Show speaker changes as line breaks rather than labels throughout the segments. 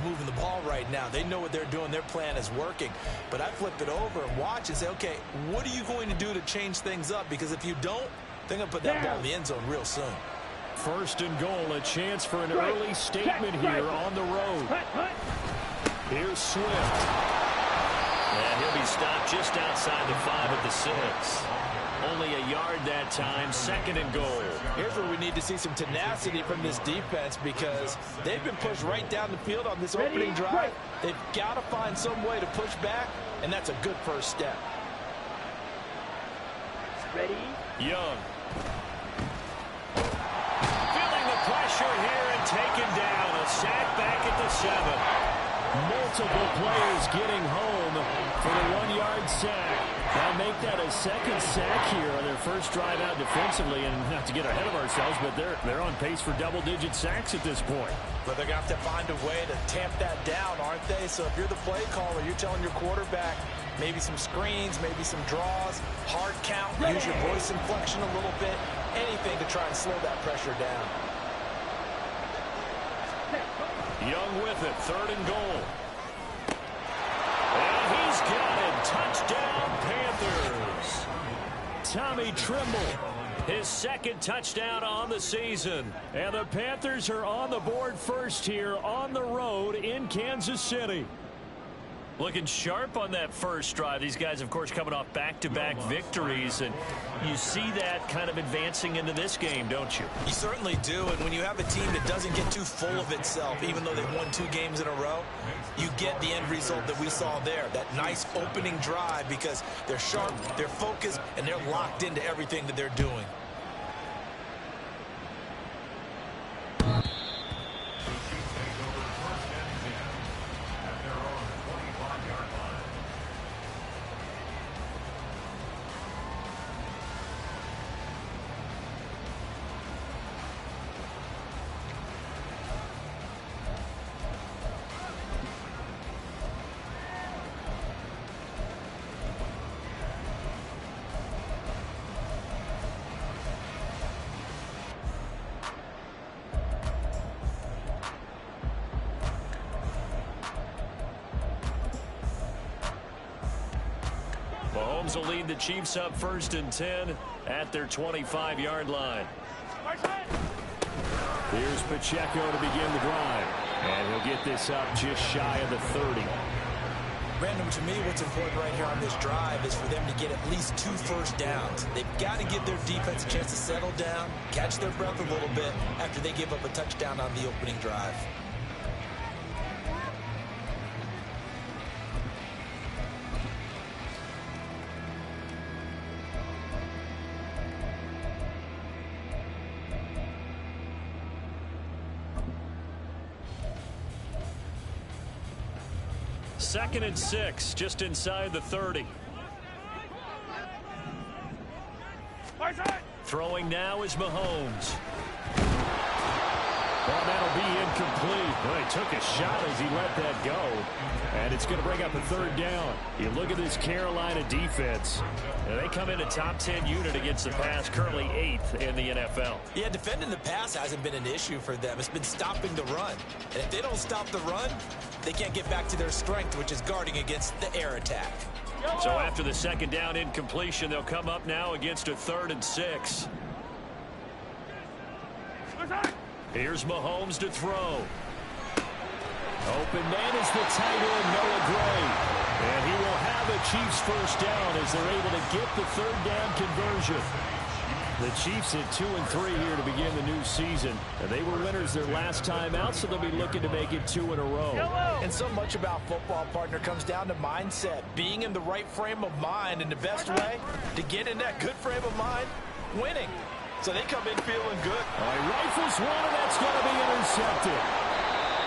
moving the ball right now. They know what they're doing. Their plan is working. But I flip it over and watch and say, okay, what are you going to do to change things up? Because if you don't, they're going to put that ball in the end zone real soon.
First and goal, a chance for an early statement here on the road. Here's Swift.
And he'll be stopped just outside the 5 at the 6. Only a yard that time, second and goal.
Here's where we need to see some tenacity from this defense because they've been pushed right down the field on this opening drive. They've got to find some way to push back, and that's a good first step.
Ready?
Young. Feeling the pressure here and taken down. A sack back at the 7.
Multiple players getting home for the 1-yard sack. They'll make that a second sack here on their first drive out defensively. And not to get ahead of ourselves, but they're on pace for double-digit sacks at this point.
But they're going to have to find a way to tamp that down, aren't they? So if you're the play caller, you're telling your quarterback maybe some screens, maybe some draws, hard count, use your voice inflection a little bit, anything to try and slow that pressure down.
Young with it, third and goal. And he's got it. Touchdown, Panthers.
Tommy Trimble.
His second touchdown on the season.
And the Panthers are on the board first here on the road in Kansas City.
Looking sharp on that first drive. These guys, of course, coming off back-to-back victories, and you see that kind of advancing into this game, don't you?
You certainly do, and when you have a team that doesn't get too full of itself, even though they've won 2 games in a row, you get the end result that we saw there, that nice opening drive because they're sharp, they're focused, and they're locked into everything that they're doing.
Mahomes will lead the Chiefs up first and 10 at their 25-yard line.
Here's Pacheco to begin the drive. And he'll get this up just shy of the 30.
Brandon, to me, what's important right here on this drive is for them to get at least 2 first downs. They've got to give their defense a chance to settle down, catch their breath a little bit after they give up a touchdown on the opening drive.
Second and 6, just inside the 30. Throwing now is Mahomes.
Well, that'll be incomplete. Well, he took a shot as he let that go. And it's going to bring up a third down. You look at this Carolina defense.
And they come in a top 10 unit against the pass, currently 8th in the NFL.
Yeah, defending the pass hasn't been an issue for them. It's been stopping the run. And if they don't stop the run, they can't get back to their strength, which is guarding against the air attack.
So after the second down incompletion, they'll come up now against a 3rd and 6. Here's Mahomes to throw.
Open man is the tight end, Noah Gray. And he will have a Chiefs first down as they're able to get the 3rd down conversion. The Chiefs at 2-3 here to begin the new season. And they were winners their last time out, so they'll be looking to make it 2 in a row.
And so much about football, partner, comes down to mindset. Being in the right frame of mind, and the best way to get in that good frame of mind, winning. So they come in feeling good.
He rifles one, and that's going to be intercepted.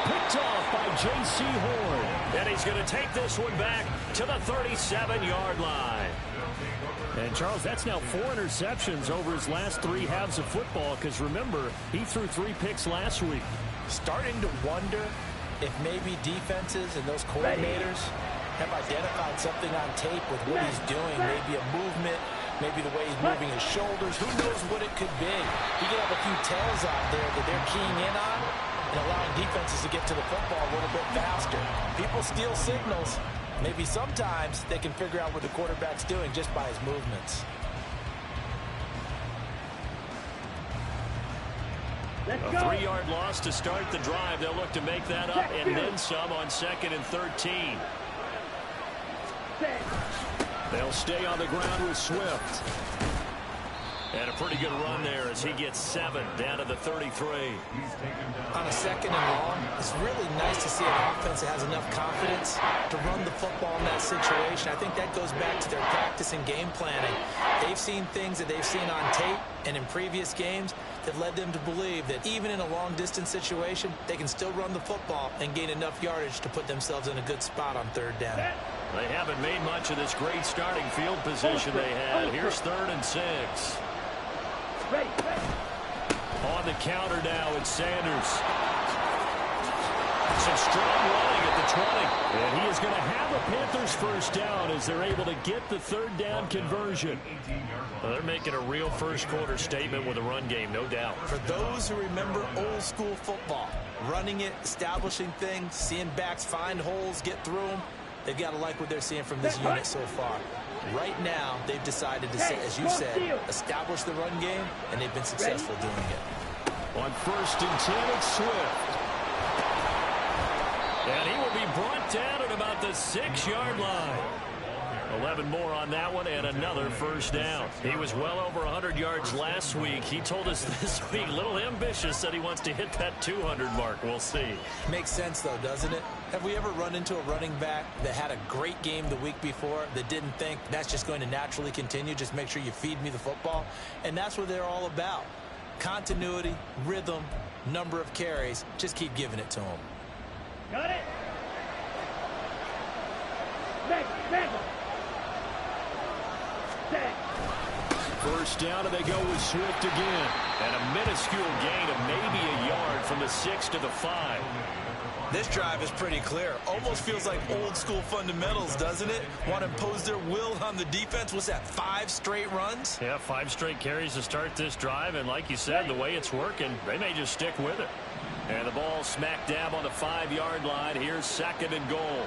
Picked off by J.C. Horn.
And he's going to take this one back to the 37-yard line.
And, Charles, that's now 4 interceptions over his last 3 halves of football because, remember, he threw 3 picks last week.
Starting to wonder if maybe defenses and those coordinators have identified something on tape with what he's doing, maybe a movement, maybe the way he's moving his shoulders. Who knows what it could be? He could have a few tells out there that they're keying in on, and allowing defenses to get to the football a little bit faster. People steal signals. Maybe sometimes they can figure out what the quarterback's doing just by his movements.
A 3-yard loss to start the drive. They'll look to make that up and then some on 2nd and 13.
They'll stay on the ground with Swift.
And a pretty good run there as he gets 7 down to the 33.
On a 2nd and long, it's really nice to see an offense that has enough confidence to run the football in that situation. I think that goes back to their practice and game planning. They've seen things that they've seen on tape and in previous games that led them to believe that even in a long-distance situation, they can still run the football and gain enough yardage to put themselves in a good spot on 3rd down.
They haven't made much of this great starting field position they had. Here's 3rd and 6. On the counter now, it's Sanders. Some strong running at the 20.
And he is going to have a Panthers first down as they're able to get the 3rd down conversion.
Well, they're making a real first-quarter statement with a run game, no doubt.
For those who remember old-school football, running it, establishing things, seeing backs find holes, get through them, they've got to like what they're seeing from this unit so far. Right now, they've decided to, as you said, establish the run game, and they've been successful doing it.
On 1st and 10, it's Swift.
And he will be brought down at about the 6-yard line. 11 more on that one and another first down. He was well over 100 yards last week. He told us this week, a little ambitious, said he wants to hit that 200 mark. We'll see.
Makes sense, though, doesn't it? Have we ever run into a running back that had a great game the week before that didn't think that's just going to naturally continue? Just make sure you feed me the football. And that's what they're all about. Continuity, rhythm, number of carries. Just keep giving it to them.
Got it. Next.
First down, and they go with Swift again.
And a minuscule gain of maybe a yard from the 6 to the 5.
This drive is pretty clear. Almost feels like old-school fundamentals, doesn't it? Want to impose their will on the defense. What's that, 5 straight runs?
Yeah, 5 straight carries to start this drive. And like you said, the way it's working, they may just stick with it. And the ball smack dab on the 5-yard line. Here's 2nd and goal.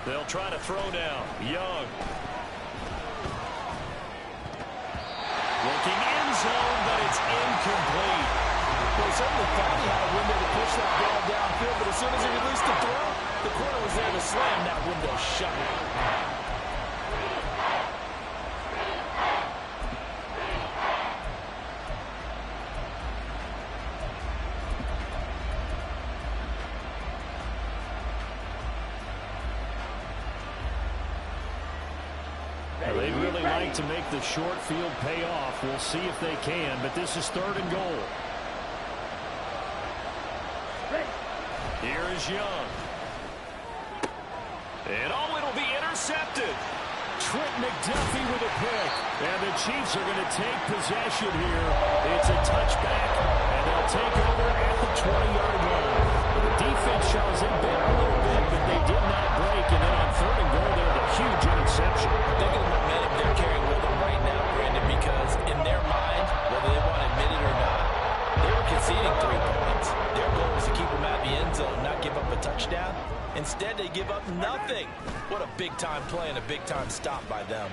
They'll try to throw now. Young. Looking end zone, but it's incomplete.
Well, he certainly thought he had a window to push that ball downfield, but as soon as he released the throw, the corner was there to slam that window shut.
They'd really like to make the short field pay off. We'll see if they can, but this is 3rd and goal.
Here is Young. And it'll be intercepted.
Trent McDuffie with a pick. And the Chiefs are going to take possession here. It's a touchback, and they'll take over at the 20-yard line. The defense shows them bit a little bit, but they did not break. And then on 3rd and goal, there's a huge interception.
Think of the momentum they're carrying with them right now, Brandon, because in their mind, whether they want to admit it or not, they were conceding 3 points. Their goal was to keep them out of the end zone, not give up a touchdown. Instead, they give up nothing. What a big-time play and a big-time stop by them.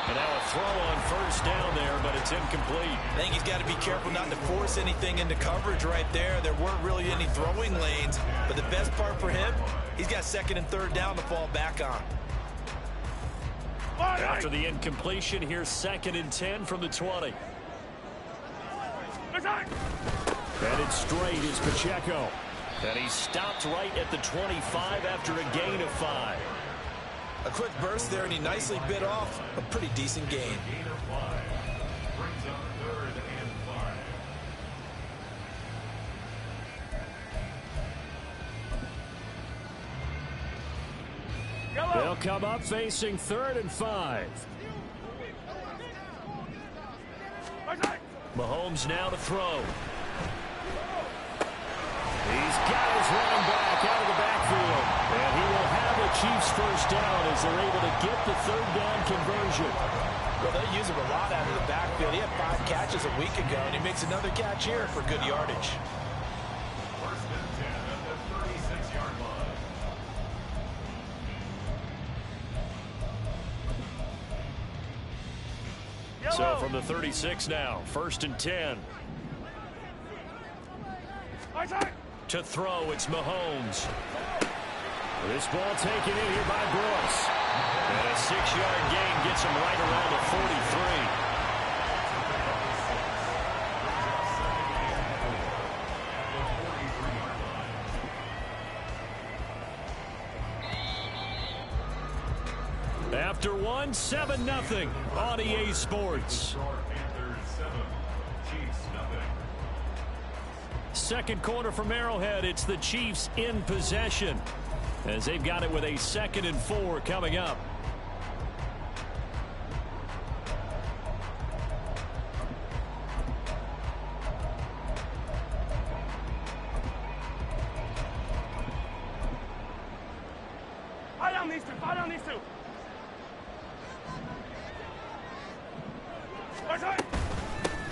And now a throw on 1st down there, but it's incomplete.
I think he's got to be careful not to force anything into coverage right there. There weren't really any throwing lanes, but the best part for him, he's got 2nd and 3rd down to fall back on.
After the incompletion, here's 2nd and 10 from the 20.
And it's straight is Pacheco.
And he stopped right at the 25 after a gain of 5.
A quick burst there, and he nicely bit off a pretty decent gain.
They'll come up facing 3rd and 5.
Mahomes now to throw.
He's got his running back out of the backfield. And he will have the Chiefs first down as they're able to get the 3rd down conversion.
Well, they use him a lot out of the backfield. He had 5 catches a week ago, and he makes another catch here for good yardage.
So from the 36 now, 1st and 10. To throw, it's Mahomes. This ball taken in here by Brooks. And a 6-yard gain gets him right around the 43. After one, 7-0 on EA Sports. Second quarter from Arrowhead, it's the Chiefs in possession as they've got it with a 2nd and 4 coming up.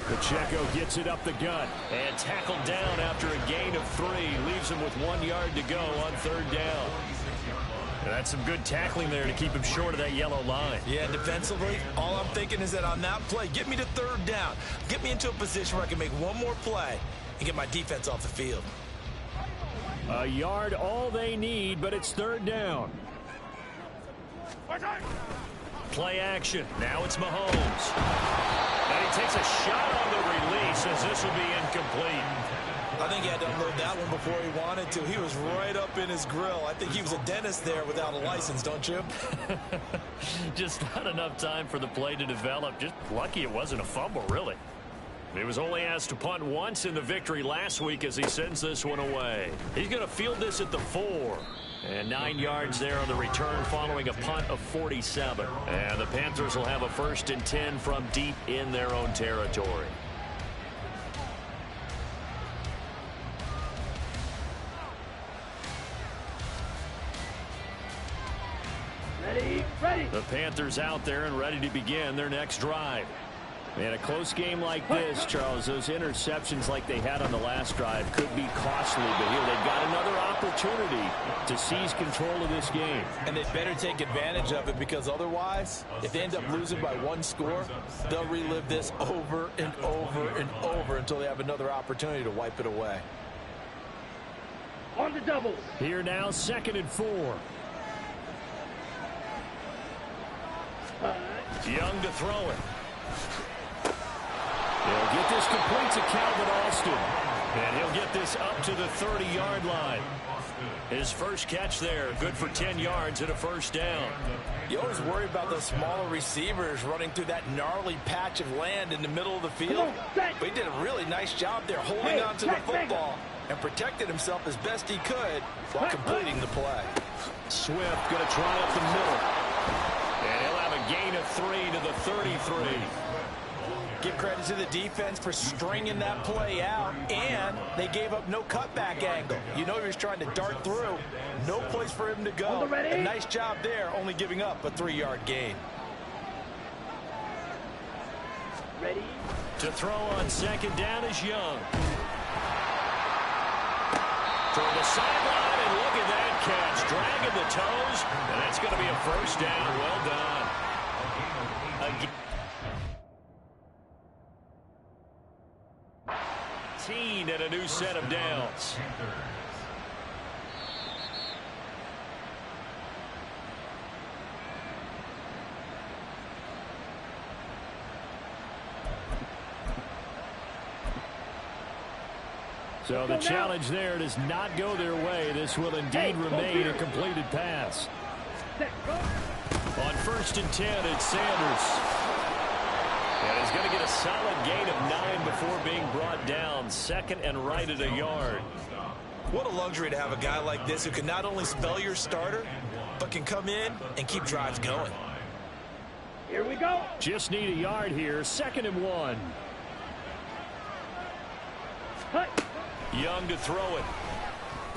Pacheco gets it up the gut and tackled down after a gain of 3. Leaves him with 1 yard to go on 3rd down. And that's some good tackling there to keep him short of that yellow line.
Yeah, defensively, all I'm thinking is that on that play, get me to 3rd down. Get me into a position where I can make one more play and get my defense off the field.
A yard all they need, but it's 3rd down.
Play action. Now it's Mahomes. And he takes a shot on the release as this will be incomplete.
I think he had to unload that one before he wanted to. He was right up in his grill. I think he was a dentist there without a license, don't you?
Just not enough time for the play to develop. Just lucky it wasn't a fumble, really. He was only asked to punt once in the victory last week as he sends this one away. He's going to field this at the 4. And 9 yards there on the return following a punt of 47. And the Panthers will have a 1st and 10 from deep in their own territory.
Ready.
The Panthers out there and ready to begin their next drive.
In a close game like this, Charles, those interceptions like they had on the last drive could be costly. But here they've got another opportunity to seize control of this game.
And they better take advantage of it, because otherwise, if they end up losing by 1 score, they'll relive this over and over and over until they have another opportunity to wipe it away.
On the doubles.
Here now, 2nd and 4.
Young to throw it.
He'll get this complete to Calvin Austin.
And he'll get this up to the 30-yard line. His first catch there, good for 10 yards and a 1st down.
You always worry about those smaller receivers running through that gnarly patch of land in the middle of the field. But he did a really nice job there holding on to the football and protected himself as best he could while completing the play.
Swift going to try up the middle.
And he'll have a gain of 3 to the 33.
Give credit to the defense for stringing that play out, and they gave up no cutback angle. You know he was trying to dart through. No place for him to go. A nice job there, only giving up a 3-yard gain.
Ready.
To throw on 2nd down is Young. Toward the sideline, and look at that catch. Dragging the toes, and that's going to be a 1st down. Well done. Again. And a new set of downs.
So the challenge there does not go their way. This will indeed remain a completed pass.
On 1st and 10, it's Sanders. And he's going to get a solid gain of 9 before being brought down. 2nd and right at a yard.
What a luxury to have a guy like this who can not only spell your starter, but can come in and keep drives going.
Here we go.
Just need a yard here. 2nd and 1.
Young to throw it.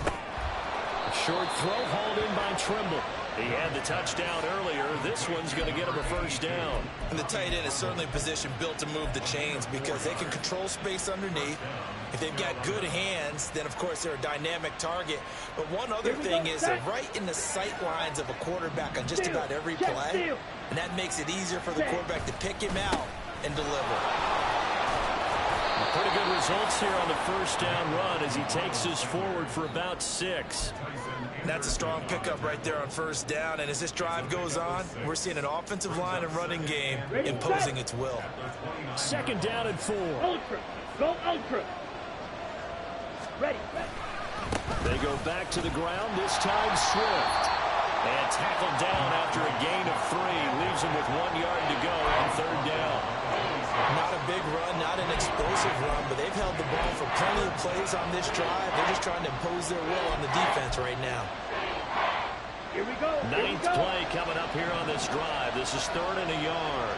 A short throw hauled in by Trimble.
He had the touchdown earlier. This one's going to get him a 1st down.
And the tight end is certainly a position built to move the chains because they can control space underneath. If they've got good hands, then, of course, they're a dynamic target. But one other thing is they're right in the sight lines of a quarterback on just about every play. And that makes it easier for the quarterback to pick him out and deliver.
Pretty good results here on the first down run as he takes us forward for about 6.
That's a strong pickup right there on first down. And as this drive goes on, we're seeing an offensive line and running game imposing its will.
Second down and 4.
Ultra. Go ultra. Ready.
They go back to the ground, this time Swift.
And tackled down after a gain of 3. Leaves him with 1 yard to go on third down.
Not a big run, not an explosive run, but they've held the ball for plenty of plays on this drive. They're just trying to impose their will on the defense right now.
Here we go.
Ninth play coming up here on this drive. This is 3rd and a yard.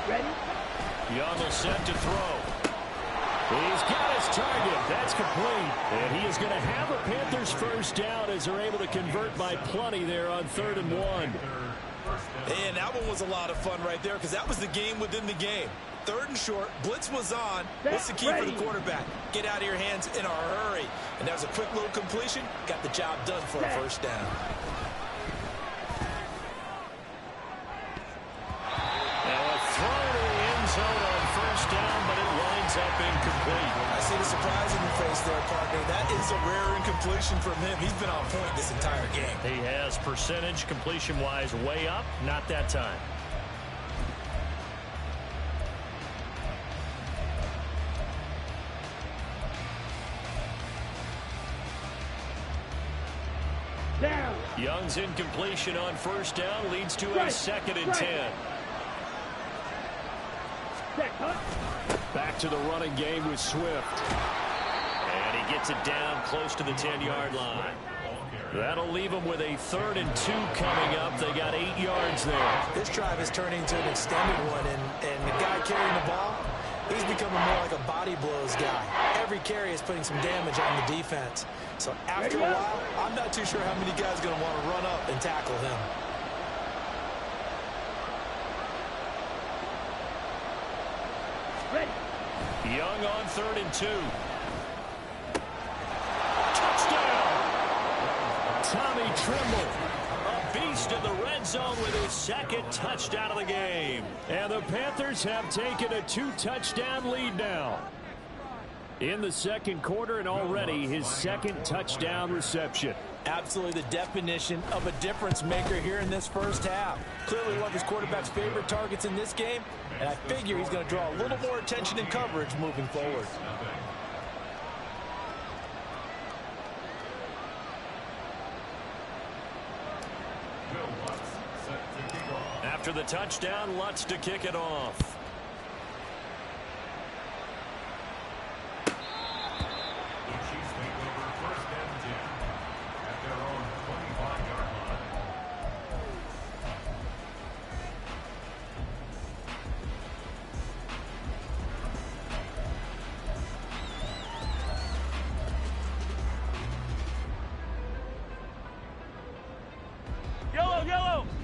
Ready?
Young will set to throw.
He's got his target. That's complete. And he is going to have a Panthers first down as they're able to convert by plenty there on 3rd and 1.
And that one was a lot of fun right there because that was the game within the game. 3rd and short, blitz was on. What's the key for the quarterback? Get out of your hands in a hurry. And that was a quick little completion. Got the job done for a first down.
Now a throw to the end zone on first down, but it winds up incomplete.
I see the surprise in your face there, partner. That is a rare incompletion from him. He's been on point this entire game.
He has percentage completion-wise way up. Not that time.
Down.
Young's incompletion on first down leads to a 2nd and 10.
Check, huh?
Back to the running game with Swift.
And he gets it down close to the 10-yard line. That'll leave them with a 3rd and 2 coming up. They got 8 yards there.
This drive is turning into an extended one, and the guy carrying the ball, he's becoming more like a body blows guy. Every carry is putting some damage on the defense. So after a while, I'm not too sure how many guys are going to want to run up and tackle him.
Ready.
Young on 3rd and 2. Touchdown!
Tommy Tremble.
A beast in the red zone with his 2nd touchdown of the game.
And the Panthers have taken a 2-touchdown lead now in the second quarter, and already his 2nd touchdown reception.
Absolutely the definition of a difference maker here in this first half. Clearly one of his quarterback's favorite targets in this game, and I figure he's going to draw a little more attention and coverage moving forward.
After the touchdown, Lutz to kick it off.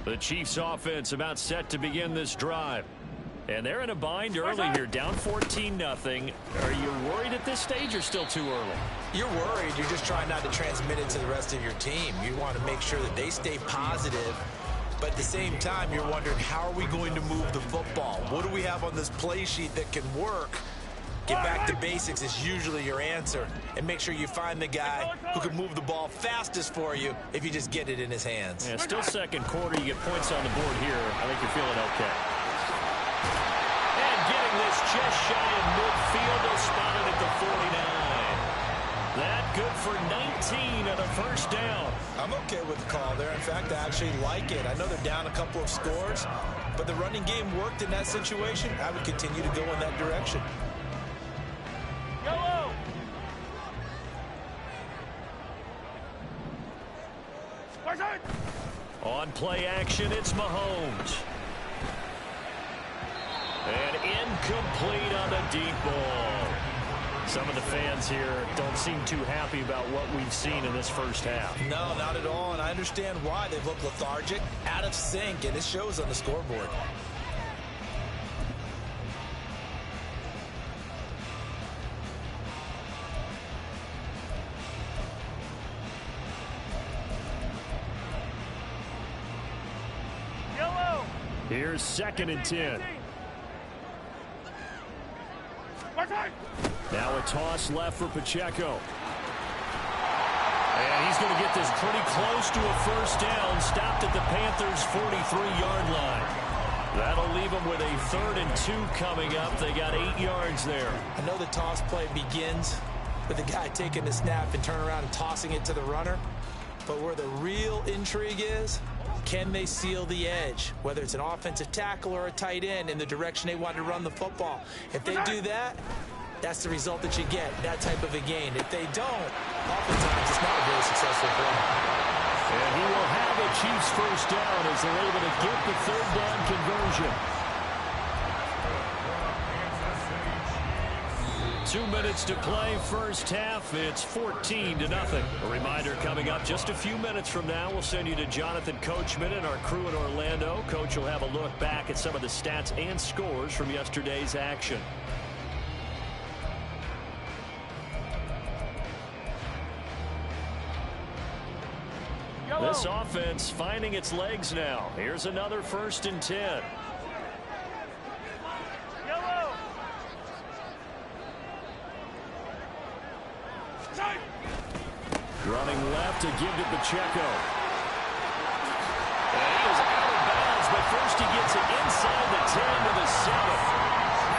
The Chiefs offense about set to begin this drive. And they're in a bind early here, down 14-0. Are you worried at this stage or still too early?
You're worried. You're just trying not to transmit it to the rest of your team. You want to make sure that they stay positive. But at the same time, you're wondering, how are we going to move the football? What do we have on this play sheet that can work? Get back to basics is usually your answer. And make sure you find the guy who can move the ball fastest for you if you just get it in his hands.
Yeah, still second quarter. You get points on the board here. I think you're feeling okay. And getting this just shy of midfield. They'll spot it at the 49. That good for 19 and a first down.
I'm okay with the call there. In fact, I actually like it. I know they're down a couple of scores, but the running game worked in that situation. I would continue to go in that direction.
Yellow.
On play action, it's Mahomes. And incomplete on the deep ball. Some of the fans here don't seem too happy about what we've seen in this first half.
No, not at all, and I understand why. They've looked lethargic, out of sync, and it shows on the scoreboard.
Yellow.
Here's 2nd and 10. Now a toss left for Pacheco. And he's going to get this pretty close to a first down. Stopped at the Panthers' 43-yard line. That'll leave them with a 3rd and 2 coming up. They got 8 yards there.
I know the toss play begins with the guy taking the snap and turning around and tossing it to the runner. But where the real intrigue is, can they seal the edge, whether it's an offensive tackle or a tight end, in the direction they want to run the football? If they do that, that's the result that you get, that type of a gain. If they don't, oftentimes it's not a very successful play.
And he will have a Chiefs first down as they're able to get the 3rd down conversion. 2 minutes to play, first half. It's 14-0. A reminder coming up just a few minutes from now. We'll send you to Jonathan Coachman and our crew in Orlando. Coach will have a look back at some of the stats and scores from yesterday's action. This offense finding its legs now. Here's another 1st and 10. Running left to give to Pacheco. And he is out of bounds, but first he gets it inside the 10 to the 7.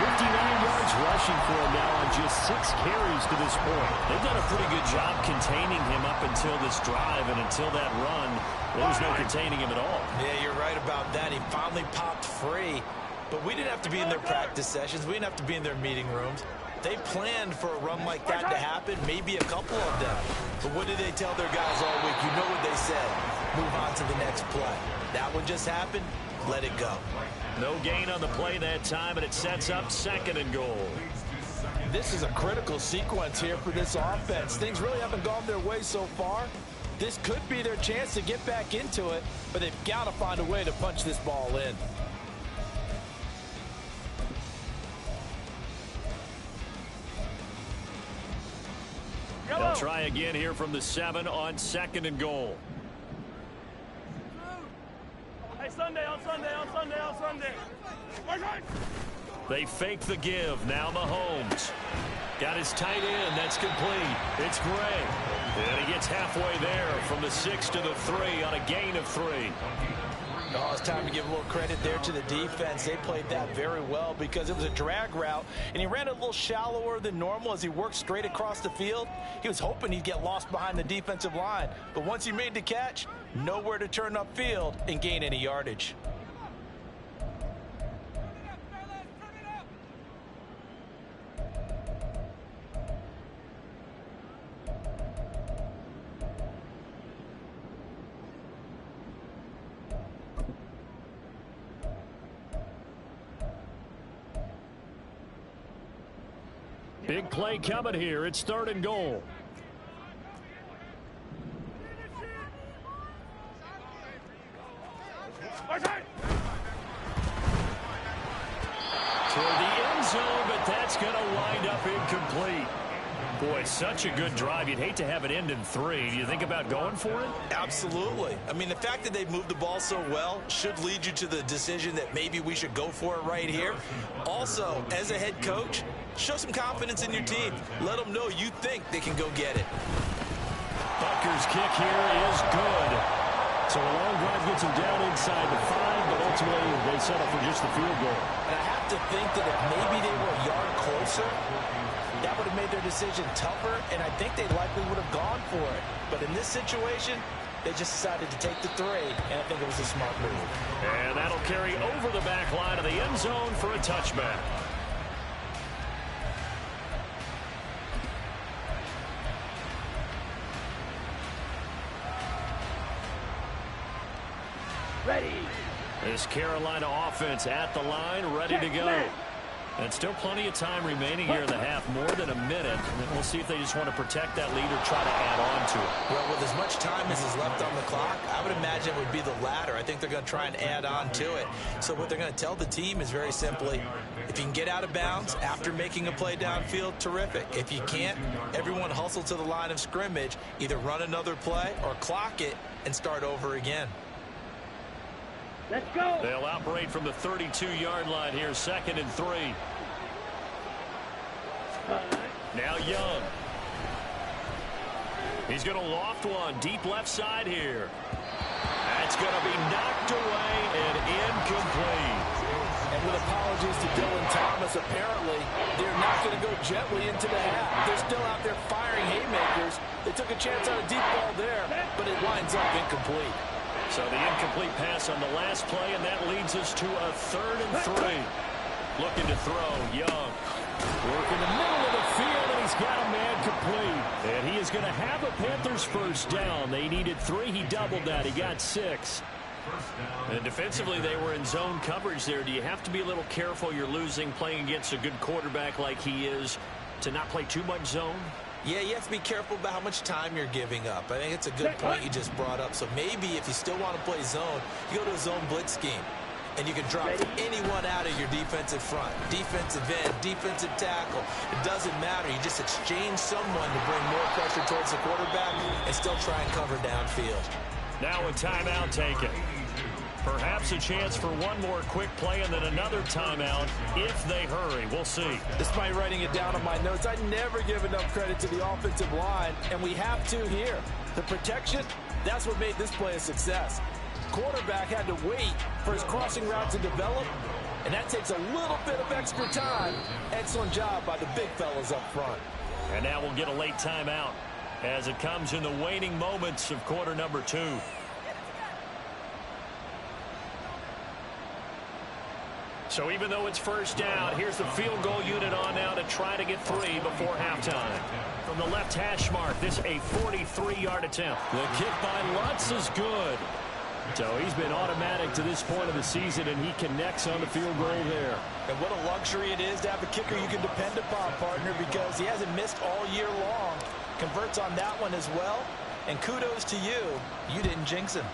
59 yards rushing for him now on just 6 carries to this point. They've done a pretty good job containing him up until this drive, and until that run, there was no containing him at all.
Yeah, you're right about that. He finally popped free, but we didn't have to be in their practice sessions. We didn't have to be in their meeting rooms. They planned for a run like that to happen, maybe a couple of them. But what did they tell their guys all week? You know what they said. Move on to the next play. That one just happened. Let it go.
No gain on the play that time, and it sets up 2nd and goal.
This is a critical sequence here for this offense. Things really haven't gone their way so far. This could be their chance to get back into it, but they've got to find a way to punch this ball in.
They'll try again here from the 7 on 2nd and goal.
Hey, Sunday.
They fake the give. Now Mahomes. Got his tight end. That's complete. It's Gray. And he gets halfway there from the 6 to the 3 on a gain of 3.
Oh, it's time to give a little credit there to the defense. They played that very well because it was a drag route, and he ran it a little shallower than normal as he worked straight across the field. He was hoping he'd get lost behind the defensive line, but once he made the catch, nowhere to turn upfield and gain any yardage.
Big play coming here. It's 3rd and goal.
Toward the end zone, but that's going to wind up incomplete. Boy, such a good drive. You'd hate to have it end in 3. Do you think about going for it?
Absolutely. I mean, the fact that they've moved the ball so well should lead you to the decision that maybe we should go for it right here. Also, as a head coach, show some confidence in your team. Let them know you think they can go get it.
Butker's kick here is good. So a long drive gets him down inside the 5, but ultimately they settle for just the field goal.
And I have to think that if maybe they were a yard closer, that would have made their decision tougher, and I think they likely would have gone for it. But in this situation, they just decided to take the 3, and I think it was a smart move.
And that'll carry over the back line of the end zone for a touchback.
Ready.
This Carolina offense at the line, ready to go. And still plenty of time remaining here in the half, more than a minute. And then we'll see if they just want to protect that lead or try to add on to it.
Well, with as much time as is left on the clock, I would imagine it would be the latter. I think they're going to try and add on to it. So what they're going to tell the team is very simply, if you can get out of bounds after making a play downfield, terrific. If you can't, everyone hustle to the line of scrimmage, either run another play or clock it and start over again.
Let's go.
They'll operate from the 32-yard line here, 2nd and 3. Now Young. He's going to loft one deep left side here. That's going to be knocked away and incomplete.
And with apologies to Dylan Thomas, apparently they're not going to go gently into the half. They're still out there firing haymakers. They took a chance on a deep ball there, but it winds up incomplete.
So the incomplete pass on the last play, and that leads us to a 3rd and 3. Looking to throw, Young.
Work in the middle of the field, and he's got a man complete. And he is going to have a Panthers first down. They needed 3. He doubled that. He got 6.
And defensively, they were in zone coverage there. Do you have to be a little careful? You're losing, playing against a good quarterback like he is, to not play too much zone?
Yeah, you have to be careful about how much time you're giving up. I think it's a good point you just brought up. So maybe if you still want to play zone, you go to a zone blitz scheme. And you can drop anyone out of your defensive front. Defensive end, defensive tackle. It doesn't matter. You just exchange someone to bring more pressure towards the quarterback and still try and cover downfield.
Now a timeout taken. Perhaps a chance for one more quick play and then another timeout if they hurry. We'll see.
Despite writing it down on my notes, I never give enough credit to the offensive line, and we have to here. The protection, that's what made this play a success. Quarterback had to wait for his crossing route to develop, and that takes a little bit of extra time. Excellent job by the big fellas up front.
And now we'll get a late timeout as it comes in the waning moments of quarter number 2. So even though it's first down, here's the field goal unit on now to try to get 3 before halftime. From the left hash mark, this a 43-yard attempt.
The kick by Lutz is good. So he's been automatic to this point of the season, and he connects on the field goal there.
And what a luxury it is to have a kicker you can depend upon, partner, because he hasn't missed all year long. Converts on that one as well. And kudos to you. You didn't jinx him.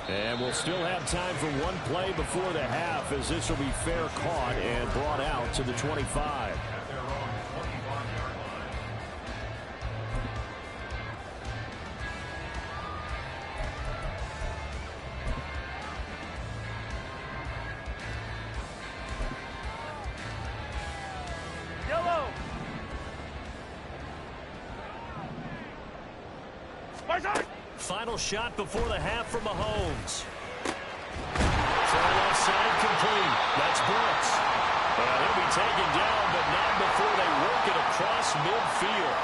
And we'll still have time for one play before the half, as this will be fair caught and brought out to the 25.
Yellow.
Final shot before the half from Mahomes. Throw left side complete. That's Brooks. And he'll be taken down, but not before they work it across midfield.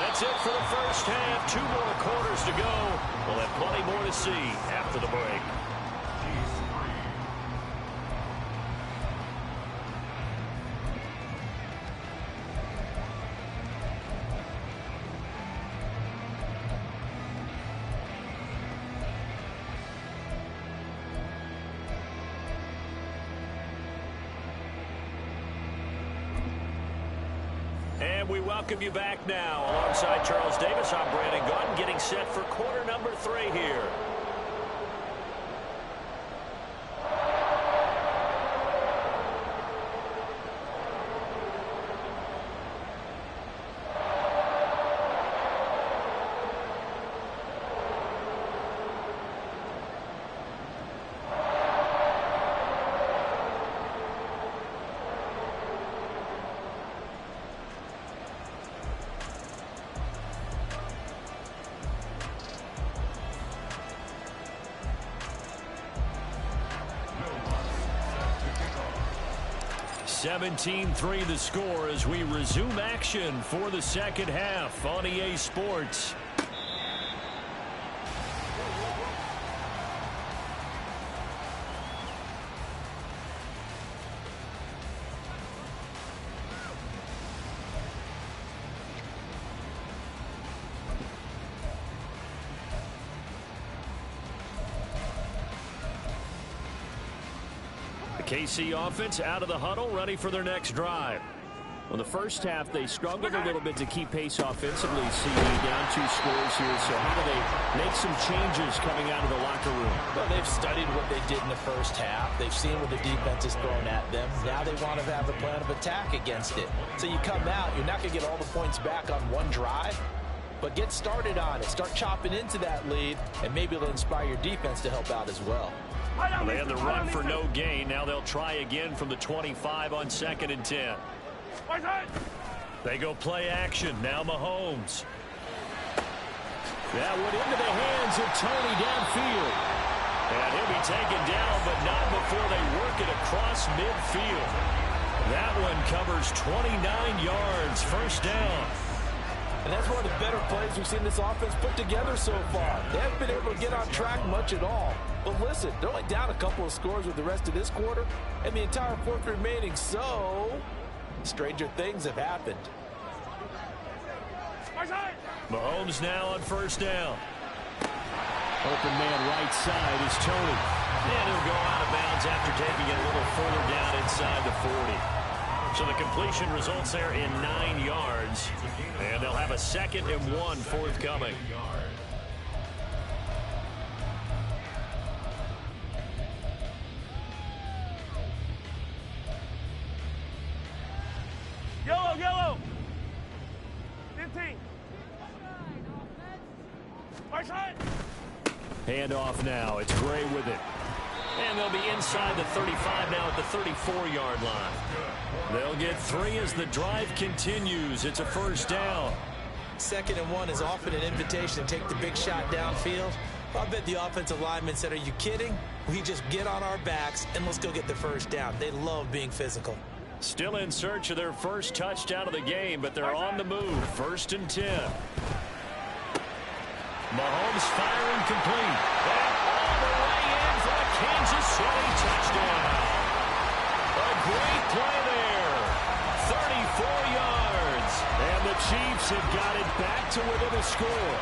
That's it for the first half. 2 more quarters to go. We'll have plenty more to see after the break. We welcome you back now. Alongside Charles Davis, I'm Brandon Gunn, getting set for quarter number 3 here. (17-3) the score as we resume action for the second half on EA Sports. KC offense out of the huddle, ready for their next drive.
Well, the first half, they struggled a little bit to keep pace offensively, seeing down 2 scores here. So how do they make some changes coming out of the locker room?
Well, they've studied what they did in the first half. They've seen what the defense has thrown at them. Now they want to have a plan of attack against it. So you come out, you're not going to get all the points back on one drive. but get started on it. Start chopping into that lead, and maybe it'll inspire your defense to help out as well.
Well, they had the run for no gain. Now they'll try again from the 25 on 2nd and 10. They go play action. Now Mahomes.
That went into the hands of Tony downfield.
And he'll be taken down, but not before they work it across midfield. That one covers 29 yards. First down.
And that's one of the better plays we've seen this offense put together so far. They haven't been able to get on track much at all. But listen, they're only down a couple of scores with the rest of this quarter and the entire fourth remaining. So, stranger things have happened.
Mahomes now on first down.
Open man right side is Tony.
And he'll go out of bounds after taking it a little further down inside the 40. So the completion results there in 9 yards. And they'll have a 2nd and 1 forthcoming.
Yellow. 15. Right side.
Handoff now. It's Gray with it.
And they'll be inside the 35 now at the 34-yard line. They'll get 3 as the drive continues. It's a first down.
2nd and 1 is often an invitation to take the big shot downfield. I bet the offensive lineman said, are you kidding? We just get on our backs and let's go get the first down. They love being physical.
Still in search of their first touchdown of the game, but they're on the move. 1st and 10. Mahomes firing complete. And all the way in for a Kansas City touchdown. A great play there. 34 yards.
And the Chiefs have got it back to within a score.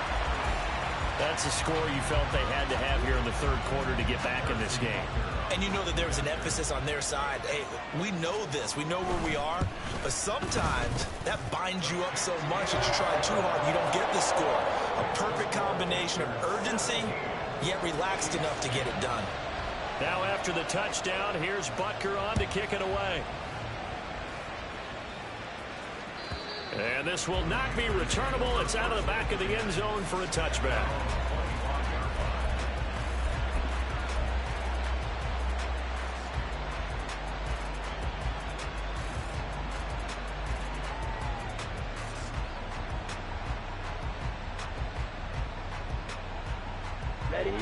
That's a score you felt they had to have here in the 3rd quarter to get back in this game.
And you know that there was an emphasis on their side. Hey, we know this. We know where we are. But sometimes that binds you up so much that you try too hard and you don't get the score. A perfect combination of urgency, yet relaxed enough to get it done.
Now after the touchdown, here's Butker on to kick it away. And this will not be returnable. It's out of the back of the end zone for a touchback.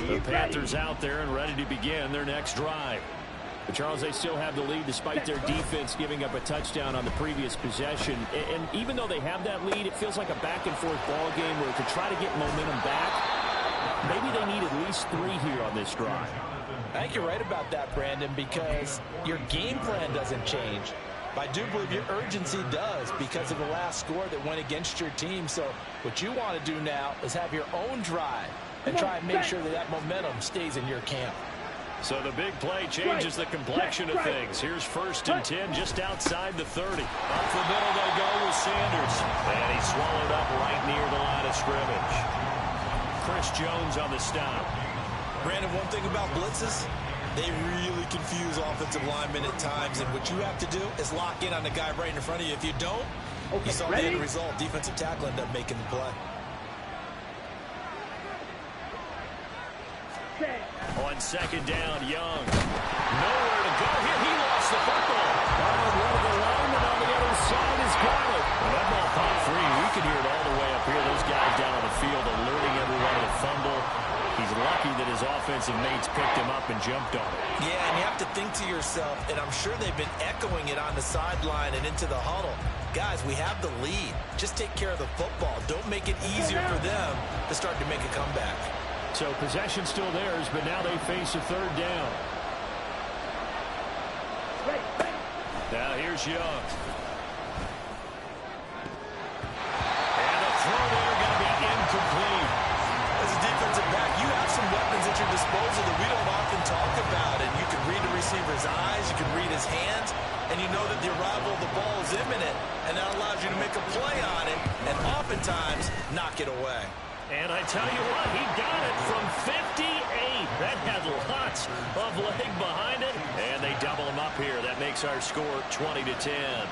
The Panthers out there and ready to begin their next drive.
But Charles, they still have the lead despite their defense giving up a touchdown on the previous possession. And even though they have that lead, it feels like a back-and-forth ball game where to try to get momentum back, maybe they need at least 3 here on this drive.
I think you're right about that, Brandon, because your game plan doesn't change. But I do believe your urgency does because of the last score that went against your team. So what you want to do now is have your own drive and try and make sure that that momentum stays in your camp.
So the big play changes the complexion of things. Here's 1st and 10 just outside the 30. Up the middle they go with Sanders. And he's swallowed up right near the line of scrimmage. Chris Jones on the stop.
Brandon, one thing about blitzes, they really confuse offensive linemen at times. And what you have to do is lock in on the guy right in front of you. If you don't, you saw the end result. Defensive tackle ended up making the play.
On 2nd down, Young. Nowhere to go here. He lost the football.
One of the linemen on the other side has got it.
Well, that ball popped free. We can hear it all the way up here. Those guys down on the field alerting everyone of the fumble. He's lucky that his offensive mates picked him up and jumped on it.
Yeah, and you have to think to yourself, and I'm sure they've been echoing it on the sideline and into the huddle. Guys, we have the lead. Just take care of the football. Don't make it easier for them to start to make a comeback.
So possession still theirs, but now they face a 3rd down.
Now here's Young. And the throw there going to be incomplete.
As a defensive back, you have some weapons at your disposal that we don't often talk about. And you can read the receiver's eyes, you can read his hands, and you know that the arrival of the ball is imminent. And that allows you to make a play on it and oftentimes knock it away.
And I tell you what, he got it from 58. That had lots of leg behind it. And they double him up here. That makes our score 20-10.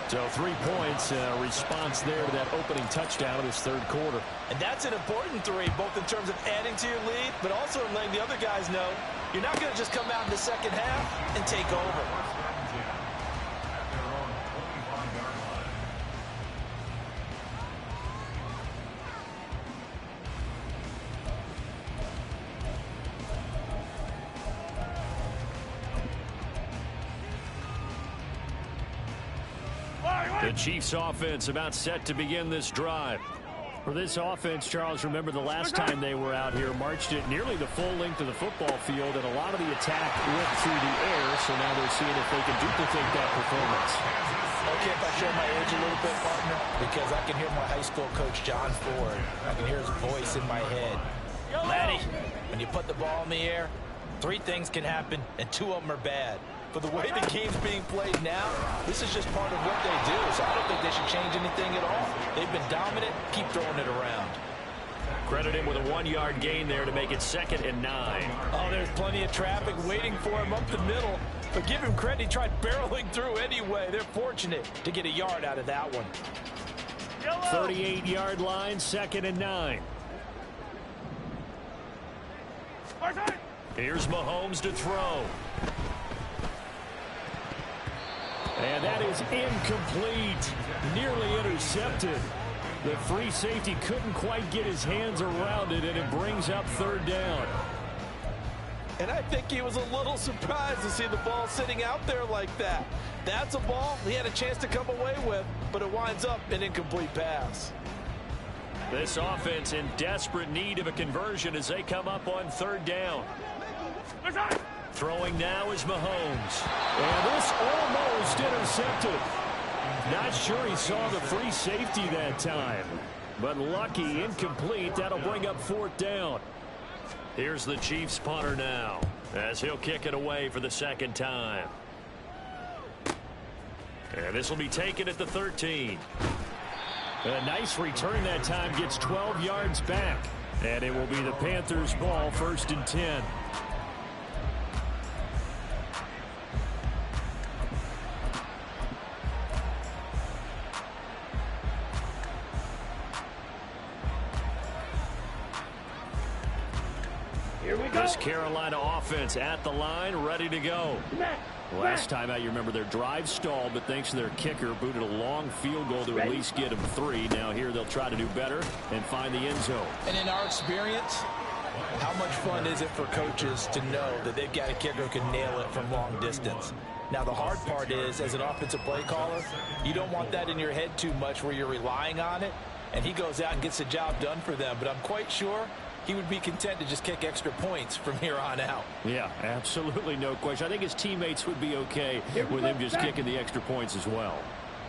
So 3 points, response there to that opening touchdown of this third quarter.
And that's an important 3, both in terms of adding to your lead, but also in letting the other guys know you're not going to just come out in the second half and take over.
The Chiefs offense about set to begin this drive.
For this offense, Charles, remember the last time they were out here, marched it nearly the full length of the football field, and a lot of the attack went through the air, so now they're seeing if they can duplicate that performance.
Okay, if I show my age a little bit, partner, because I can hear my high school coach, John Ford. I can hear his voice in my head. Laddie, when you put the ball in the air, 3 things can happen, and 2 of them are bad. For the way the game's being played now, this is just part of what they do, so I don't think they should change anything at all. They've been dominant. Keep throwing it around.
Credit him with a 1-yard gain there to make it 2nd and 9.
Oh, there's plenty of traffic waiting for him up the middle. But give him credit, he tried barreling through anyway. They're fortunate to get a yard out of that one.
38-yard line, 2nd and 9.
Here's Mahomes to throw.
And that is incomplete. Nearly intercepted. The free safety couldn't quite get his hands around it, and it brings up 3rd down.
And I think he was a little surprised to see the ball sitting out there like that. That's a ball he had a chance to come away with, but it winds up an incomplete pass.
This offense in desperate need of a conversion as they come up on 3rd down. Throwing now is Mahomes.
And this almost intercepted. Not sure he saw the free safety that time. But lucky, incomplete. That'll bring up 4th down.
Here's the Chiefs punter now, as he'll kick it away for the 2nd time. And this will be taken at the 13.
A nice return that time, gets 12 yards back. And it will be the Panthers' ball, 1st and 10.
This Carolina offense at the line, ready to go.
Last time out, you remember their drive stalled, but thanks to their kicker, booted a long field goal to at least get them 3. Now here they'll try to do better and find the end zone.
And in our experience, how much fun is it for coaches to know that they've got a kicker who can nail it from long distance? Now, the hard part is, as an offensive play caller, you don't want that in your head too much where you're relying on it, and he goes out and gets the job done for them. But I'm quite sure he would be content to just kick extra points from here on out.
Yeah, absolutely no question. I think his teammates would be okay with him just kicking the extra points as well.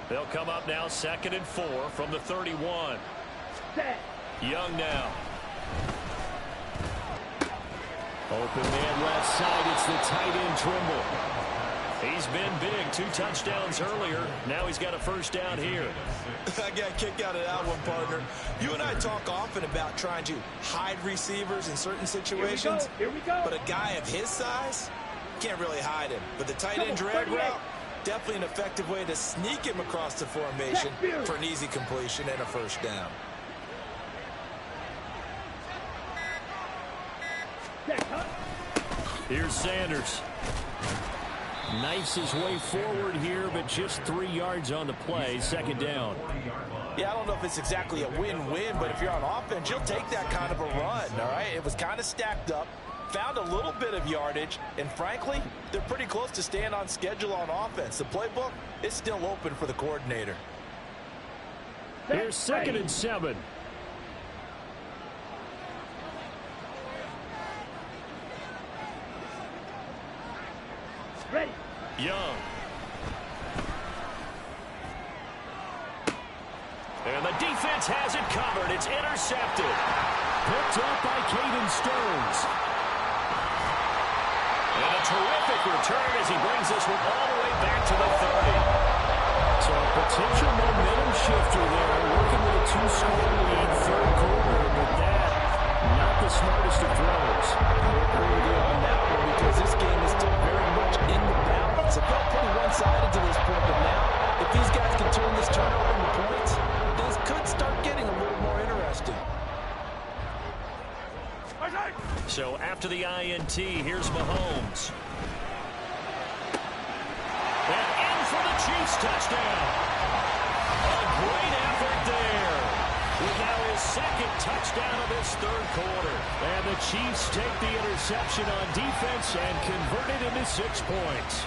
They'll come up now 2nd and 4 from the 31. Young now.
Open man left side. It's the tight end Trimble.
He's been big. 2 touchdowns earlier. Now he's got a 1st down here.
I got kicked out of that one, partner. You and I talk often about trying to hide receivers in certain situations.
Here we go.
But a guy of his size can't really hide him. But the tight end drag route, definitely an effective way to sneak him across the formation for an easy completion and a 1st down.
Here's Sanders.
Knifes his way forward here, but just 3 yards on the play. 2nd down.
Yeah, I don't know if it's exactly a win-win, but if you're on offense, you'll take that kind of a run, all right? It was kind of stacked up, found a little bit of yardage, and frankly, they're pretty close to staying on schedule on offense. The playbook is still open for the coordinator.
Here's 2nd and 7.
Ready.
Young. And the defense has it covered. It's intercepted.
Picked up by Caden Stearns.
And a terrific return as he brings this one all the way back to the 30.
So a potential momentum shifter there, working with a 2-score lead, 3rd quarter, but that, not the smartest of throws.
I agree with you on that one because this game is still very much in the balance. It felt pretty one-sided to this point, but now if these guys can turnover into points, things could start getting a little more interesting.
So after the INT, here's Mahomes. And in for the Chiefs touchdown. A great effort there. With now his second touchdown of this third quarter.
And the Chiefs take the interception on defense and convert it into 6 points.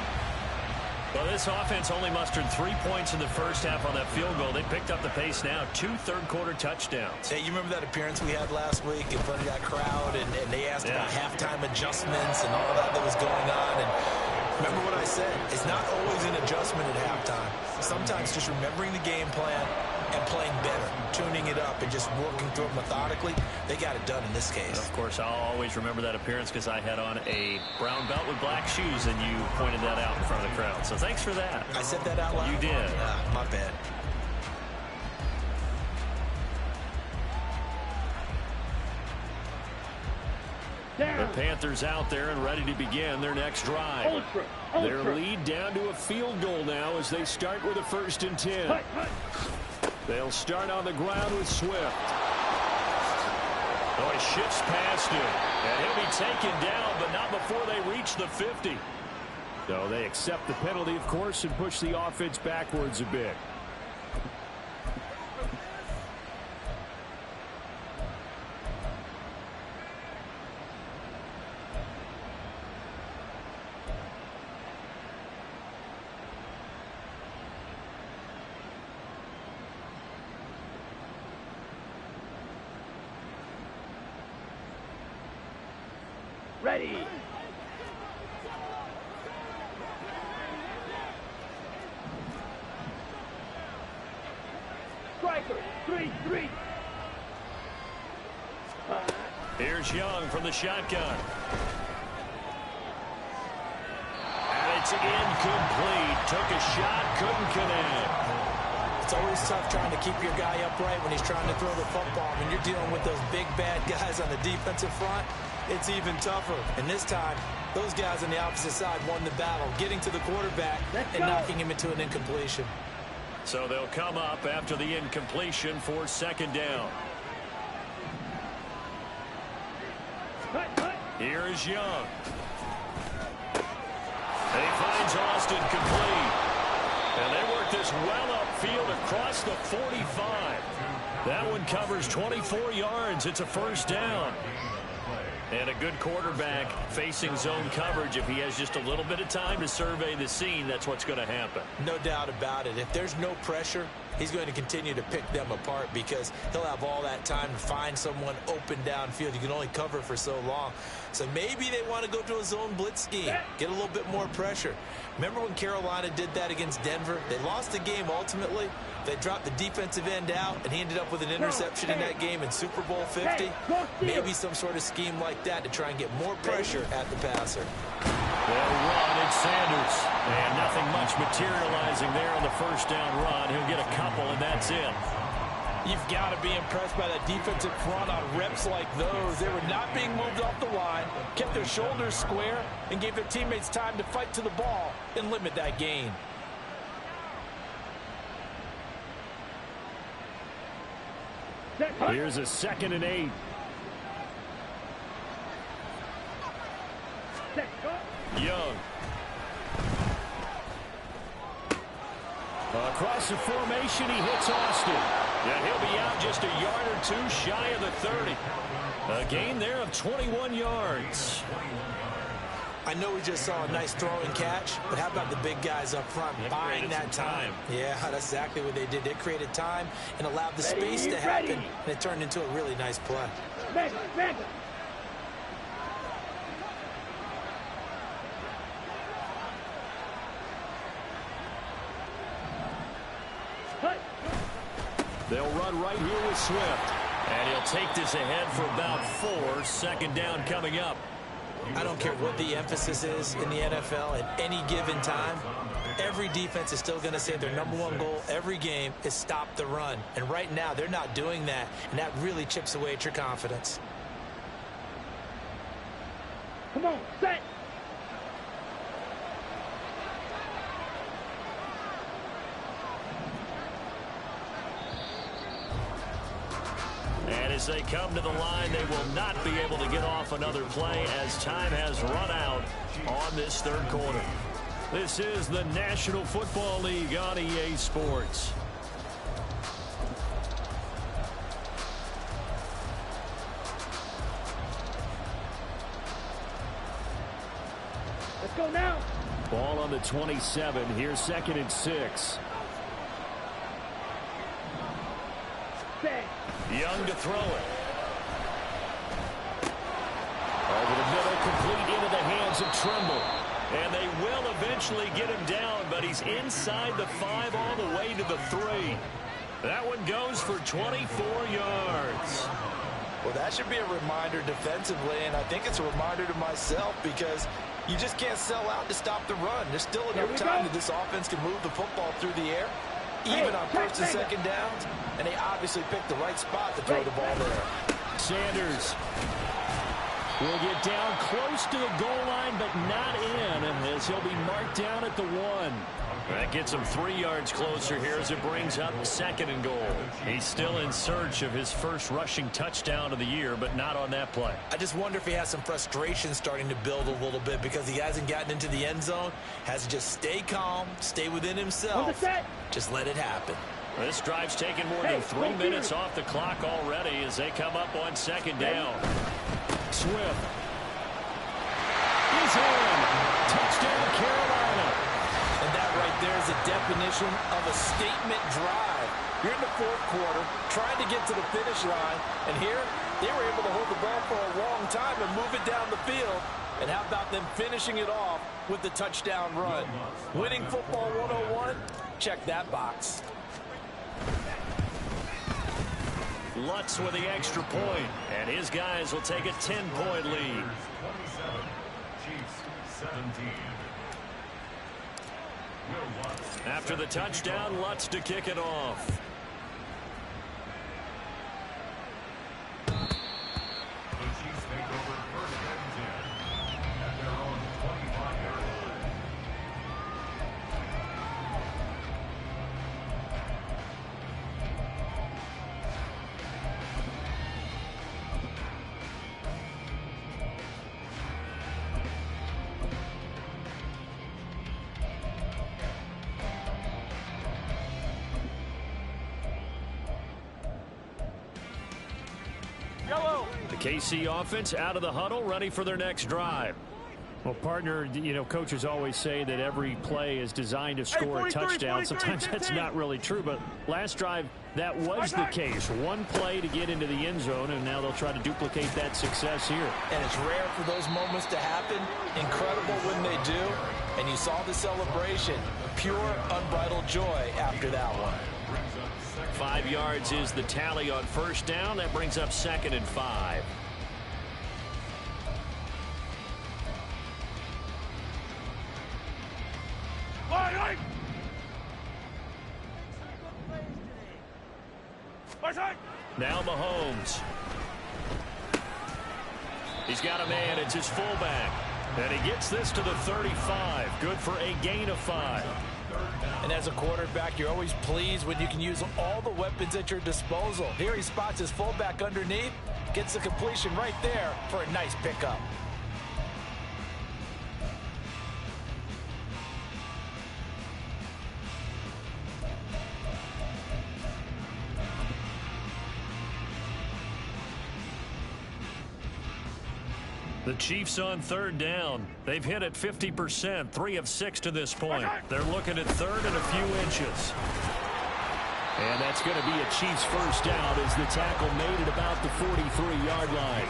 Well, this offense only mustered 3 points in the first half on that field goal. They picked up the pace now. 2 third-quarter touchdowns.
Hey, you remember that appearance we had last week in front of that crowd, and they asked about halftime adjustments and all that was going on. And remember what I said. It's not always an adjustment at halftime. Sometimes just remembering the game plan and playing better, tuning it up and just working through it methodically. They got it done in this case.
Of course, I'll always remember that appearance because I had on a brown belt with black shoes, and you pointed that out in front of the crowd. So thanks for that.
I said that out loud?
You did.
My bad.
The Panthers out there and ready to begin their next drive. Their lead down to a field goal now as they start with a 1st and 10. They'll start on the ground with Swift. Oh, he shifts past him. And he'll be taken down, but not before they reach the 50.
So they accept the penalty, of course, and push the offense backwards a bit.
Ready. Striker, 3-3.
Here's Young from the shotgun. And it's incomplete. Took a shot, couldn't connect.
It's always tough trying to keep your guy upright when he's trying to throw the football. When you're dealing with those big, bad guys on the defensive front, it's even tougher. And this time, those guys on the opposite side won the battle, getting to the quarterback and knocking him into an incompletion.
So they'll come up after the incompletion for 2nd down. Here is Young. And he finds Austin complete. And they work this well upfield across the 45. That one covers 24 yards. It's a 1st down. And a good quarterback facing zone coverage. If he has just a little bit of time to survey the scene, that's what's going to happen.
No doubt about it. If there's no pressure, he's going to continue to pick them apart because he'll have all that time to find someone open downfield. You can only cover for so long. So maybe they want to go to a zone blitz scheme, get a little bit more pressure. Remember when Carolina did that against Denver? They lost the game ultimately. They dropped the defensive end out, and he ended up with an interception in that game in Super Bowl 50. Maybe some sort of scheme like that to try and get more pressure at the passer.
They'll run. It's Sanders. And nothing much materializing there on the 1st down run. He'll get a couple, and that's it.
You've got to be impressed by that defensive front on reps like those. They were not being moved off the line, kept their shoulders square, and gave their teammates time to fight to the ball and limit that gain.
Here's a 2nd and 8.
Young.
Across the formation, he hits Austin.
Yeah, he'll be out just a yard or 2 shy of the 30. A gain there of 21 yards.
I know we just saw a nice throwing catch, but how about the big guys up front buying that time? Yeah, that's exactly what they did. They created time and allowed the space to happen, and it turned into a really nice play.
They'll run right here with Swift.
And he'll take this ahead for about 4. 2nd down coming up.
I don't care what the emphasis is in the NFL at any given time. Every defense is still going to say their #1 goal every game is stop the run. And right now, they're not doing that, and that really chips away at your confidence.
Come on, set.
as they come to the line, they will not be able to get off another play as time has run out on this third quarter. This is the National Football League on EA Sports.
Let's go now.
Ball on the 27. Here's 2nd and 6.
Set.
Young to throw it.
Over the middle, complete into the hands of Trimble.
And they will eventually get him down, but he's inside the 5 all the way to the 3. That one goes for 24 yards.
Well, that should be a reminder defensively, and I think it's a reminder to myself because you just can't sell out to stop the run. There's still enough time that this offense can move the football through the air, even on 1st and 2nd downs, and they obviously picked the right spot to throw the ball there.
Sanders will get down close to the goal line, but not in, as he'll be marked down at the 1.
That gets him 3 yards closer here as it brings up 2nd and goal. He's still in search of his first rushing touchdown of the year, but not on that play.
I just wonder if he has some frustration starting to build a little bit because he hasn't gotten into the end zone. Has to just stay calm, stay within himself, just let it happen.
This drive's taken more than 3 minutes off the clock already as they come up on 2nd down.
Swift is in. Touchdown, Carolina.
And that right there is a definition of a statement drive. You're in the 4th quarter, trying to get to the finish line, and here they were able to hold the ball for a long time and move it down the field. And how about them finishing it off with the touchdown run? Winning football 101? Check that box.
Lutz with the extra point, and his guys will take a 10-point lead. After the touchdown, Lutz to kick it off. KC offense out of the huddle, ready for their next drive.
Well, partner, you know, coaches always say that every play is designed to score a touchdown. Sometimes that's not really true, but last drive, that was the case. One play to get into the end zone, and now they'll try to duplicate that success here.
And it's rare for those moments to happen. Incredible when they do. And you saw the celebration. Pure, unbridled joy after that one.
5 yards is the tally on 1st down. That brings up 2nd and 5. Now Mahomes. He's got a man. It's his fullback. And he gets this to the 35. Good for a gain of 5.
And as a quarterback, you're always pleased when you can use all the weapons at your disposal. Here he spots his fullback underneath, gets the completion right there for a nice pickup.
The Chiefs on 3rd down. They've hit it 50%, 3 of 6 to this point. They're looking at 3rd and a few inches.
And that's going to be a Chiefs first down as the tackle made it about the 43-yard line.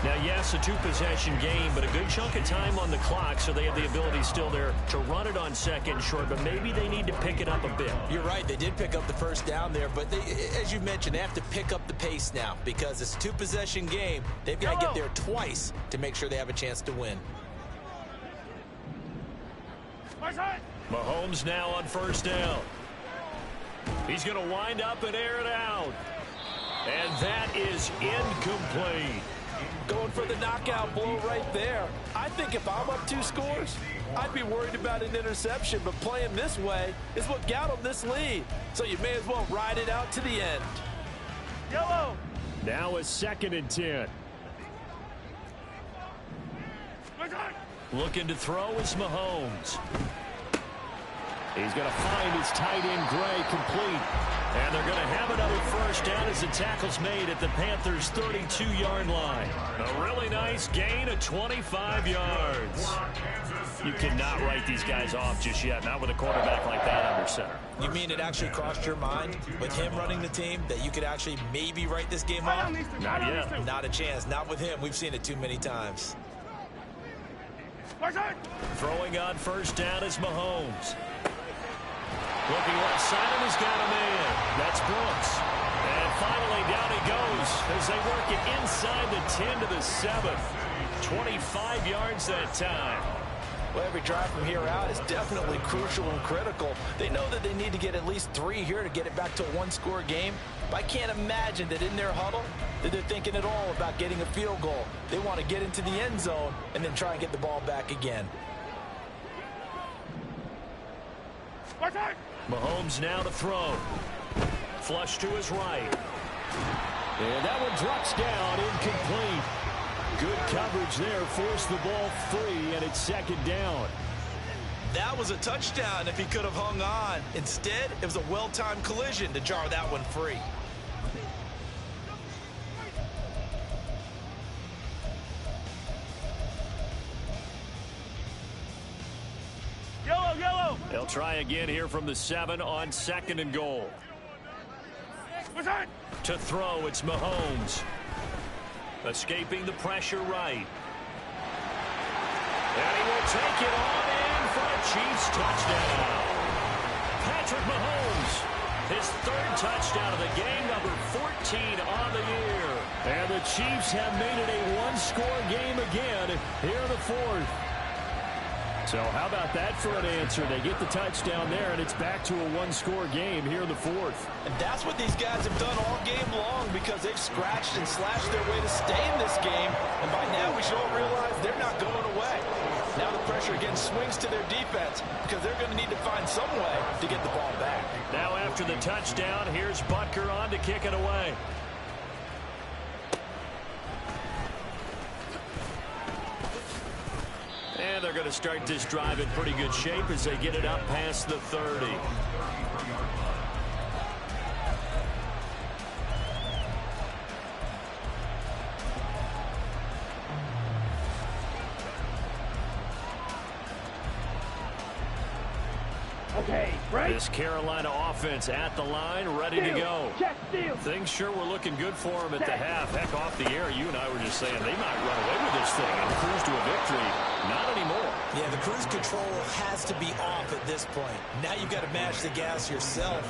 Now, yes, a 2-possession game, but a good chunk of time on the clock, so they have the ability still there to run it on 2nd and short, but maybe they need to pick it up a bit.
You're right. They did pick up the first down there, but they, as you mentioned, they have to pick up the pace now because it's a 2-possession game. They've got to get there twice to make sure they have a chance to win.
Mahomes now on 1st down. He's going to wind up and air it out. And that is incomplete.
Going for the knockout blow right there. I think if I'm up 2 scores, I'd be worried about an interception, but playing this way is what got them this lead. So you may as well ride it out to the end.
Yellow.
Now a 2nd and 10.
Looking to throw is Mahomes.
He's going to find his tight end, Gray, complete.
And they're going to have another first down as the tackle's made at the Panthers' 32-yard line. A really nice gain of 25 yards. You cannot write these guys off just yet, not with a quarterback like that under center.
You mean it actually crossed your mind with him running the team that you could actually maybe write this game off?
Not yet.
Not a chance. Not with him. We've seen it too many times.
Throwing on first down is Mahomes. Looking left side, and he's got a man. That's Brooks. And finally, down he goes as they work it inside the 10 to the 7. 25 yards that time.
Well, every drive from here out is definitely crucial and critical. They know that they need to get at least 3 here to get it back to a one-score game. But I can't imagine that in their huddle that they're thinking at all about getting a field goal. They want to get into the end zone and then try and get the ball back again.
Mahomes now to throw. Flush to his right.
And that one drops down, incomplete. Good coverage there, forced the ball free, and it's 2nd down.
That was a touchdown if he could have hung on. Instead, it was a well-timed collision to jar that one free.
Yellow.
They'll try again here from the 7 on 2nd and goal. To throw, it's Mahomes. Escaping the pressure right. And he will take it on in for a Chiefs touchdown. Patrick Mahomes, his 3rd touchdown of the game, number 14 on the year.
And the Chiefs have made it a one-score game again here in the 4th. So how about that for an answer? They get the touchdown there, and it's back to a one-score game here in the 4th.
And that's what these guys have done all game long because they've scratched and slashed their way to stay in this game. And by now we should all realize they're not going away. Now the pressure again swings to their defense because they're going to need to find some way to get the ball back.
Now after the touchdown, here's Butker on to kick it away. And they're going to start this drive in pretty good shape as they get it up past the 30.
Okay, right.
This Carolina offense at the line, ready to go.
Check, steal.
Things sure were looking good for them at the half. Heck, off the air, you and I were just saying they might run away with this thing and cruise to a victory. Not anymore.
Yeah, the cruise control has to be off at this point. Now you've got to mash the gas yourself.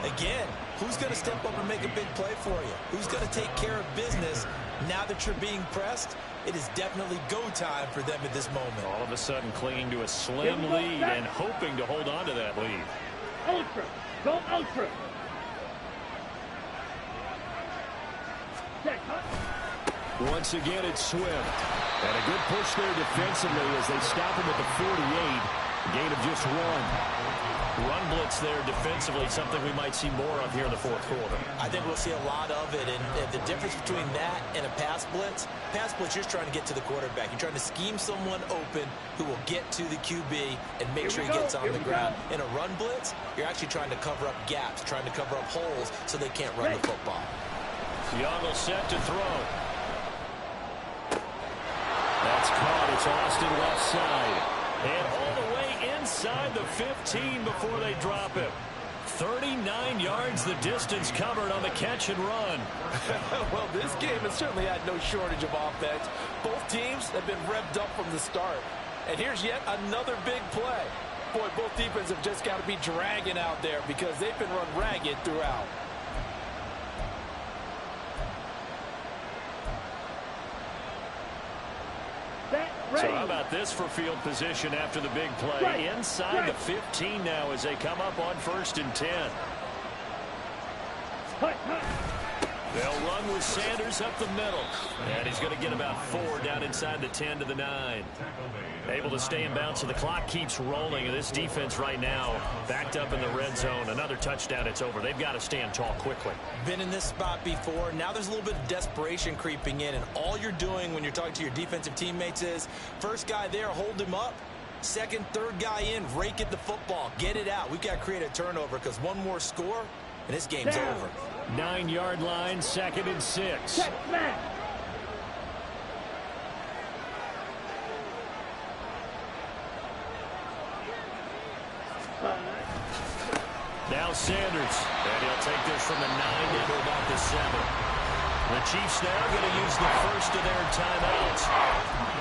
Again, who's going to step up and make a big play for you? Who's going to take care of business now that you're being pressed? It is definitely go time for them at this moment.
All of a sudden clinging to a slim lead and hoping to hold on to that lead.
Ultra. Go ultra. Check, huh?
Once again, it's Swift. And a good push there defensively as they stop him at the 48. Gain of just 1.
Run blitz there defensively, something we might see more of here in the 4th quarter.
I think we'll see a lot of it, and the difference between that and a pass blitz, you're trying to get to the quarterback. You're trying to scheme someone open who will get to the QB and make sure he gets on the ground. In a run blitz, you're actually trying to cover up gaps, trying to cover up holes so they can't run the football.
Young will set to throw. That's caught. It's Austin left side. And all the way inside the 15 before they drop him. 39 yards the distance covered on the catch and run.
Well, this game has certainly had no shortage of offense. Both teams have been revved up from the start. And here's yet another big play. Boy, both defenses have just got to be dragging out there because they've been run ragged throughout.
So how about this for field position after the big play? Inside the 15 now as they come up on 1st and 10. They'll run with Sanders up the middle. And he's going to get about 4 down inside the 10 to the 9. Able to stay in bounds, so the clock keeps rolling. And this defense right now backed up in the red zone. Another touchdown, it's over. They've got to stand tall quickly.
Been in this spot before. Now there's a little bit of desperation creeping in. And all you're doing when you're talking to your defensive teammates is, first guy there, hold him up. Second, third guy in, rake at the football. Get it out. We've got to create a turnover because one more score, and this game's over.
9-yard line, 2nd and 6.
Check smash.
Now Sanders, and he'll take this from the 9 into about the 7. The Chiefs now going to use the first of their timeouts.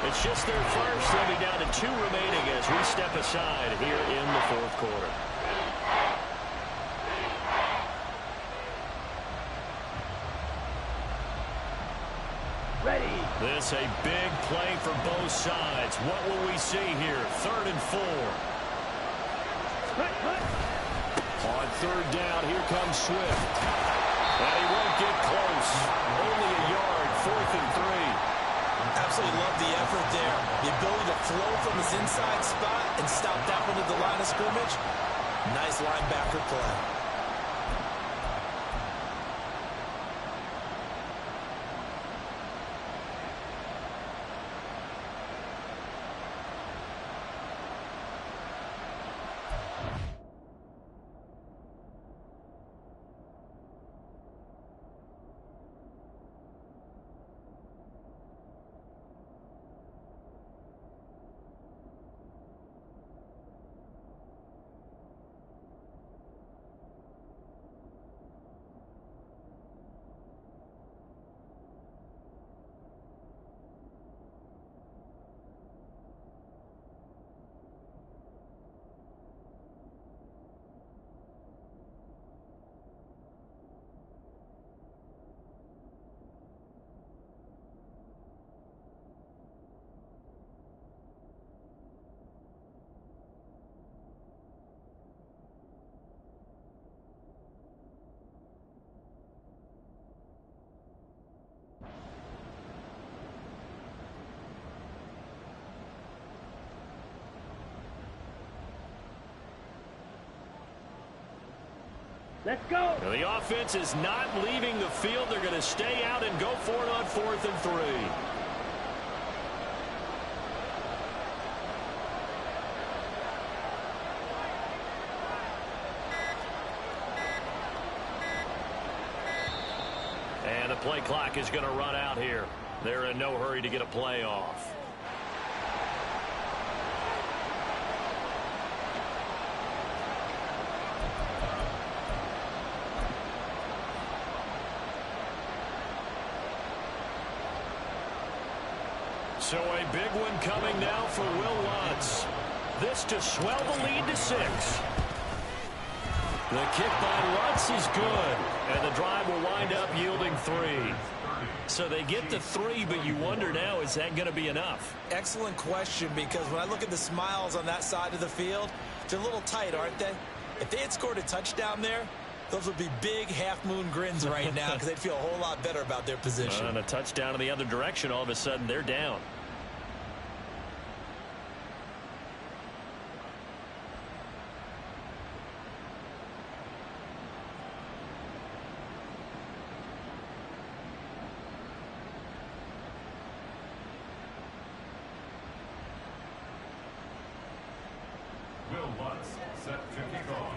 It's just their first. They'll be down to 2 remaining as we step aside here in the 4th quarter.
Ready.
This a big play for both sides. What will we see here? 3rd and 4.
Cut, cut.
On 3rd down, here comes Swift. And he won't get close. Only a yard, 4th and 3.
Absolutely love the effort there. The ability to flow from his inside spot and stop that one at the line of scrimmage. Nice linebacker play.
Let's go.
Now the offense is not leaving the field. They're going to stay out and go for it on 4th and 3. And the play clock is going to run out here. They're in no hurry to get a play off. So a big one coming now for Will Lutz. This to swell the lead to 6. The kick by Lutz is good, and the drive will wind up yielding 3. So they get the 3, but you wonder now, is that going to be enough?
Excellent question, because when I look at the smiles on that side of the field, they're a little tight, aren't they? If they had scored a touchdown there, those would be big half-moon grins right now because they'd feel a whole lot better about their position.
And a touchdown in the other direction, all of a sudden they're down.
Will Lutz set to kick off.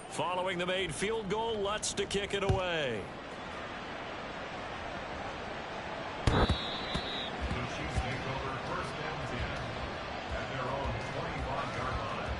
Following the made field goal, Lutz to kick it away.
The Chiefs take over 1st and 10 at their own 25-yard line.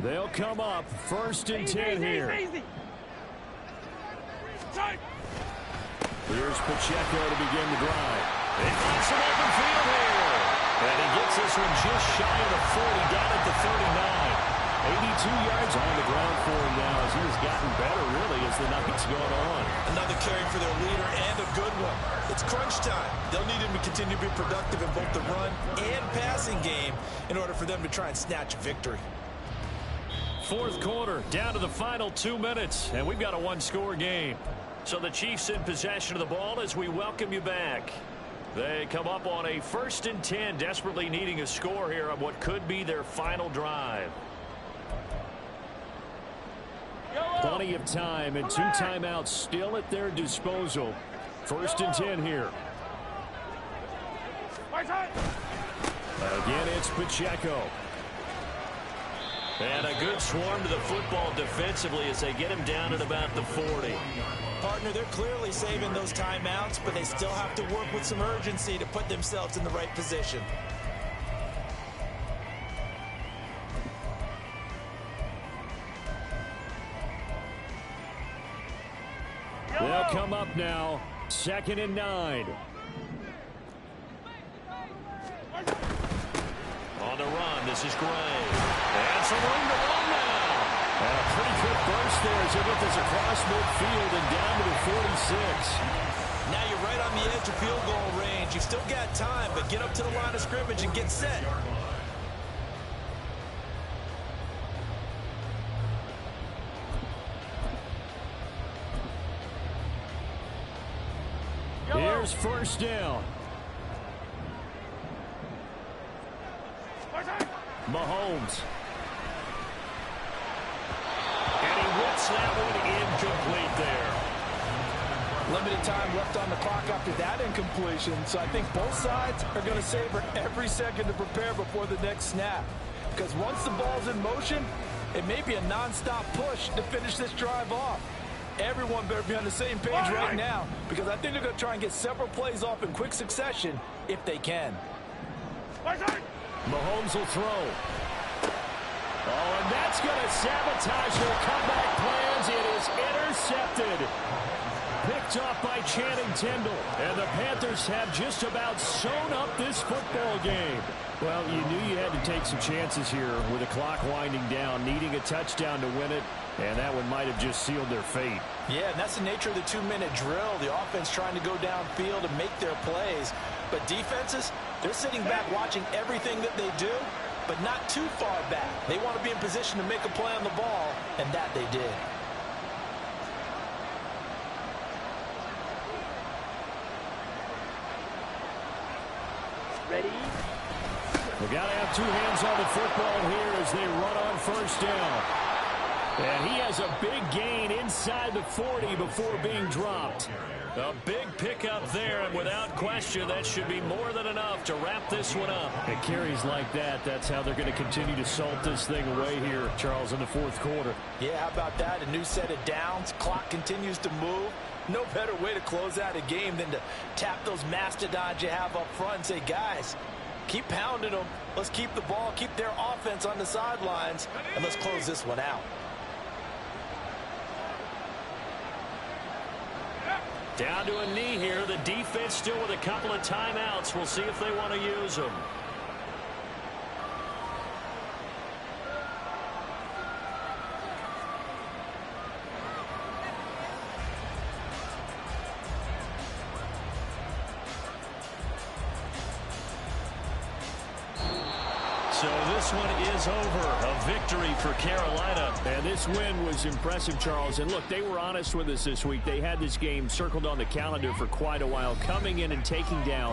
They'll come up 1st and 10 here. Here's Pacheco to begin the drive.
They find some open field here. And he gets this one just shy of the 40, down at the 39.
82 yards on the ground for him now as he's gotten better, really, as the night's gone on.
Another carry for their leader and a good one. It's crunch time. They'll need him to continue to be productive in both the run and passing game in order for them to try and snatch a victory.
4th quarter, down to the final 2 minutes, and we've got a one-score game. So the Chiefs in possession of the ball as we welcome you back. They come up on a 1st and 10, desperately needing a score here on what could be their final drive.
Plenty of time and 2 timeouts still at their disposal. 1st and 10 here. Again, it's Pacheco.
And a good swarm to the football defensively as they get him down at about the 40.
Partner, they're clearly saving those timeouts, but they still have to work with some urgency to put themselves in the right position.
They'll come up now, 2nd and 9.
On the run, this is Gray. And some room to run now.
And a pretty quick burst there as he gets this across midfield and down to the 46.
Now you're right on the edge of field goal range. You've still got time, but get up to the line of scrimmage and get set.
Here's 1st down. Mahomes.
And he whips that one incomplete there.
Limited time left on the clock after that incompletion, so I think both sides are going to savor every second to prepare before the next snap. Because once the ball's in motion, it may be a non-stop push to finish this drive off. Everyone better be on the same page right now, because I think they're going to try and get several plays off in quick succession if they can.
Mahomes will throw. Oh, and that's going to sabotage their comeback plans. It is intercepted. Picked off by Channing Tindall. And the Panthers have just about sewn up this football game. Well, you knew you had to take some chances here with the clock winding down, needing a touchdown to win it. And that one might have just sealed their fate.
Yeah, and that's the nature of the 2-minute drill. The offense trying to go downfield and make their plays. But defenses, they're sitting back watching everything that they do, but not too far back. They want to be in position to make a play on the ball, and that they did.
Ready?
They got to have 2 hands on the football here as they run on 1st down. And he has a big gain inside the 40 before being dropped.
A big pickup there, and without question, that should be more than enough to wrap this one up.
It carries like that. That's how they're going to continue to salt this thing away here, Charles, in the 4th quarter.
Yeah, how about that? A new set of downs. Clock continues to move. No better way to close out a game than to tap those mastodons you have up front and say, guys, keep pounding them. Let's keep the ball, keep their offense on the sidelines, and let's close this one out.
Down to a knee here. The defense still with a couple of timeouts. We'll see if they want to use them. So this one is over. A victory for Carolina.
And this win was impressive, Charles. And look, they were honest with us this week. They had this game circled on the calendar for quite a while, coming in and taking down